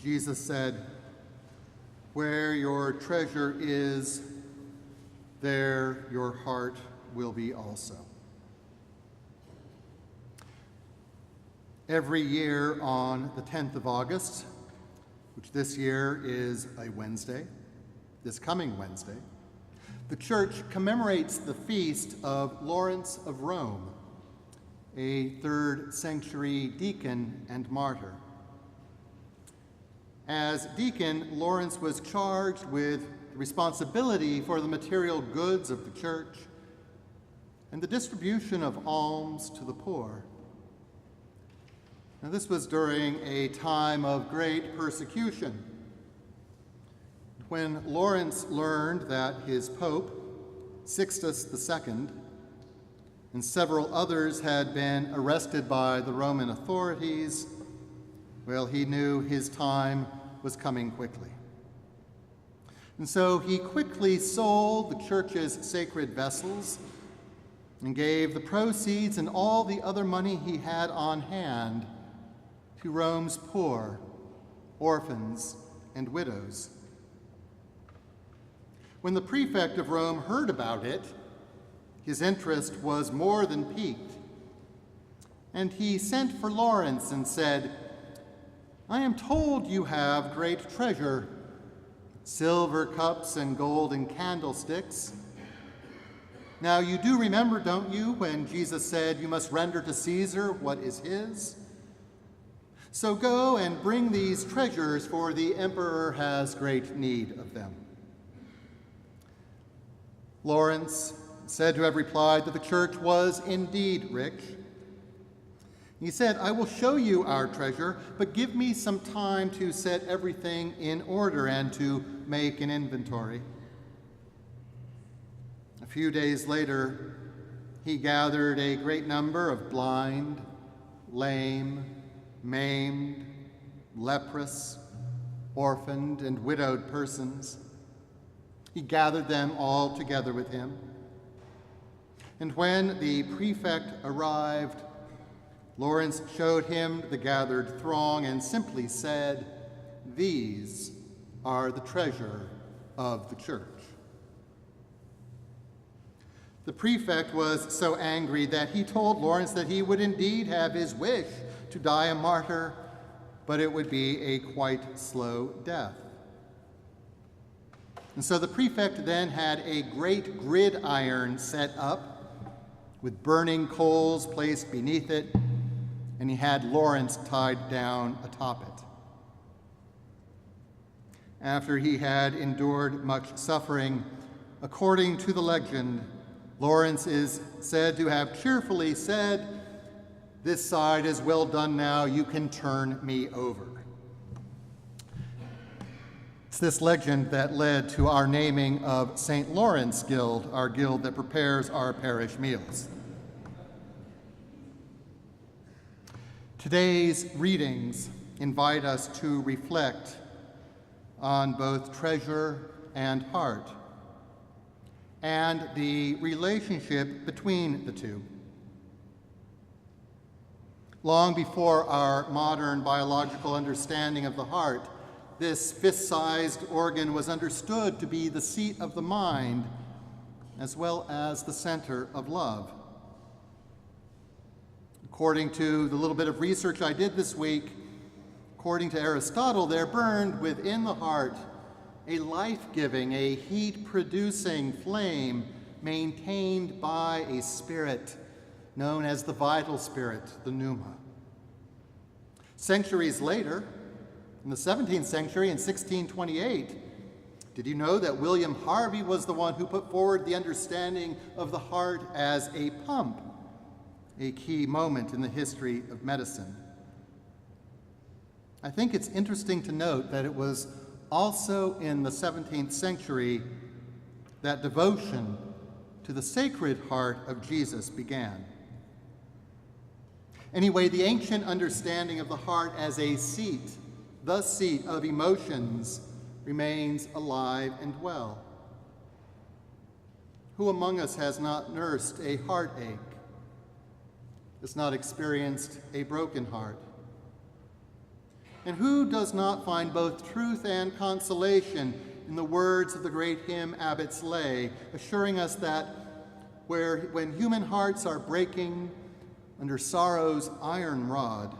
Jesus said, "Where your treasure is, there your heart will be also." Every year on the 10th of August, which this year is a Wednesday, this coming Wednesday, the Church commemorates the feast of Lawrence of Rome, a 3rd century deacon and martyr. As deacon, Lawrence was charged with the responsibility for the material goods of the church and the distribution of alms to the poor. Now, this was during a time of great persecution. When Lawrence learned that his Pope, Sixtus II, and several others had been arrested by the Roman authorities, well, he knew his time was coming quickly. And so he quickly sold the church's sacred vessels and gave the proceeds and all the other money he had on hand to Rome's poor, orphans, and widows. When the prefect of Rome heard about it, his interest was more than piqued, and he sent for Lawrence and said, "I am told you have great treasure, silver cups and golden candlesticks. Now you do remember, don't you, when Jesus said you must render to Caesar what is his? So go and bring these treasures, for the emperor has great need of them." Lawrence said to have replied that the church was indeed rich. He said, "I will show you our treasure, but give me some time to set everything in order and to make an inventory." A few days later, he gathered a great number of blind, lame, maimed, leprous, orphaned, and widowed persons. He gathered them all together with him. And when the prefect arrived, Lawrence showed him the gathered throng and simply said, "These are the treasure of the church." The prefect was so angry that he told Lawrence that he would indeed have his wish to die a martyr, but it would be a quite slow death. And so the prefect then had a great gridiron set up with burning coals placed beneath it, and he had Lawrence tied down atop it. After he had endured much suffering, according to the legend, Lawrence is said to have cheerfully said, "This side is well done now, you can turn me over." It's this legend that led to our naming of St. Lawrence Guild, our guild that prepares our parish meals. Today's readings invite us to reflect on both treasure and heart, and the relationship between the two. Long before our modern biological understanding of the heart, this fist-sized organ was understood to be the seat of the mind, as well as the center of love. According to the little bit of research I did this week, according to Aristotle, there burned within the heart a life-giving, a heat-producing flame maintained by a spirit known as the vital spirit, the pneuma. Centuries later, in the 17th century, in 1628, did you know that William Harvey was the one who put forward the understanding of the heart as a pump, a key moment in the history of medicine? I think it's interesting to note that it was also in the 17th century that devotion to the Sacred Heart of Jesus began. Anyway, the ancient understanding of the heart as a seat, the seat of emotions, remains alive and well. Who among us has not nursed a heartache, has not experienced a broken heart? And who does not find both truth and consolation in the words of the great hymn Abbott's Lay, assuring us that when human hearts are breaking under sorrow's iron rod,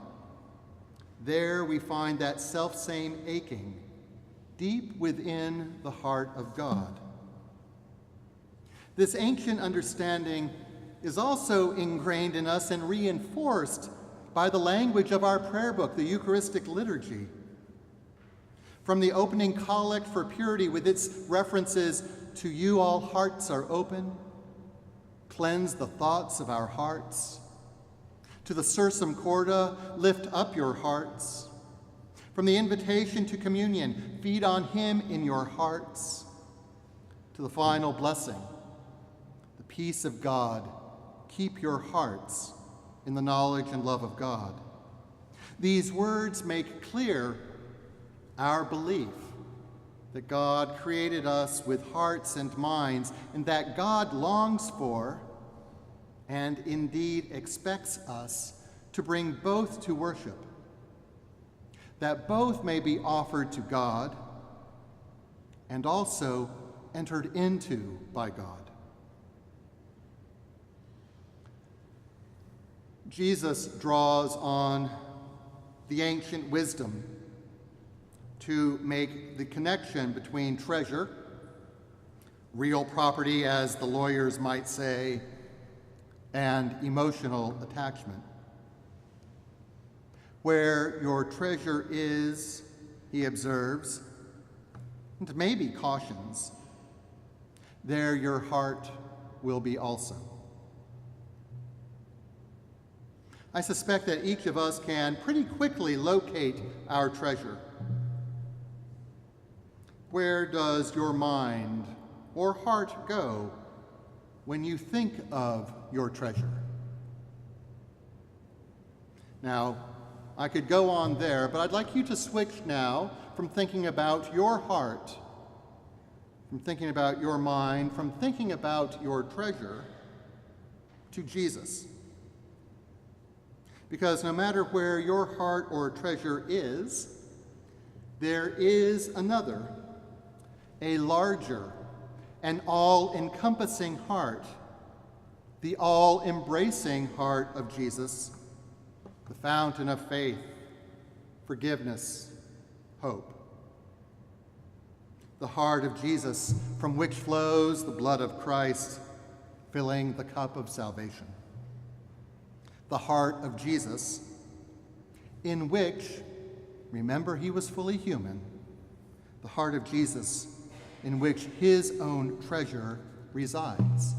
there we find that selfsame aching deep within the heart of God. This ancient understanding is also ingrained in us and reinforced by the language of our prayer book, the Eucharistic liturgy. From the opening collect for purity with its references to you all hearts are open, cleanse the thoughts of our hearts, to the Sursum Corda, lift up your hearts. From the invitation to communion, feed on him in your hearts, to the final blessing, the peace of God, keep your hearts in the knowledge and love of God. These words make clear our belief that God created us with hearts and minds, and that God longs for and indeed expects us to bring both to worship, that both may be offered to God and also entered into by God. Jesus draws on the ancient wisdom to make the connection between treasure, real property as the lawyers might say, and emotional attachment. Where your treasure is, he observes, and maybe cautions, there your heart will be also. I suspect that each of us can pretty quickly locate our treasure. Where does your mind or heart go when you think of your treasure? Now, I could go on there, but I'd like you to switch now from thinking about your heart, from thinking about your mind, from thinking about your treasure to Jesus. Because no matter where your heart or treasure is, there is another, a larger and all-encompassing heart, the all-embracing heart of Jesus, the fountain of faith, forgiveness, hope. The heart of Jesus from which flows the blood of Christ, filling the cup of salvation. The heart of Jesus, in which, remember, he was fully human, the heart of Jesus in which his own treasure resides.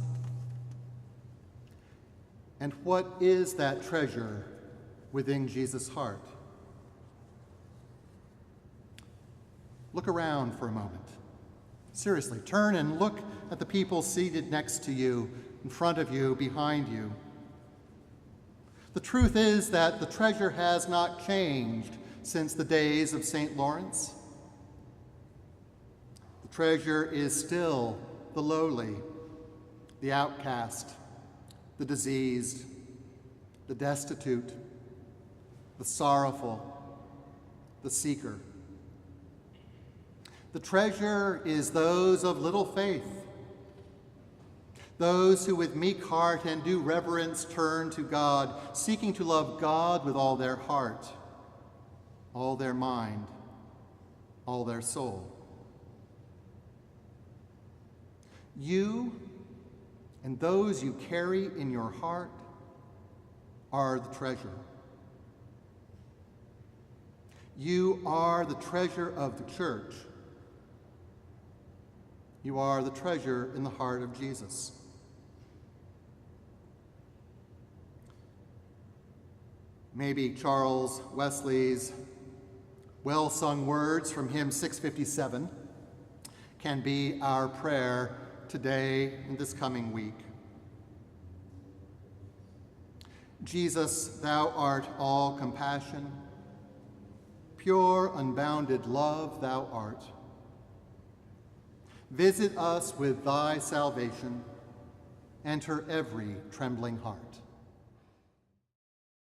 And what is that treasure within Jesus' heart? Look around for a moment. Seriously, turn and look at the people seated next to you, in front of you, behind you. The truth is that the treasure has not changed since the days of St. Lawrence. The treasure is still the lowly, the outcast, the diseased, the destitute, the sorrowful, the seeker. The treasure is those of little faith, those who with meek heart and due reverence turn to God, seeking to love God with all their heart, all their mind, all their soul. You and those you carry in your heart are the treasure. You are the treasure of the church. You are the treasure in the heart of Jesus. Maybe Charles Wesley's well-sung words from hymn 657 can be our prayer today and this coming week. Jesus, thou art all compassion, pure, unbounded love thou art. Visit us with thy salvation, enter every trembling heart.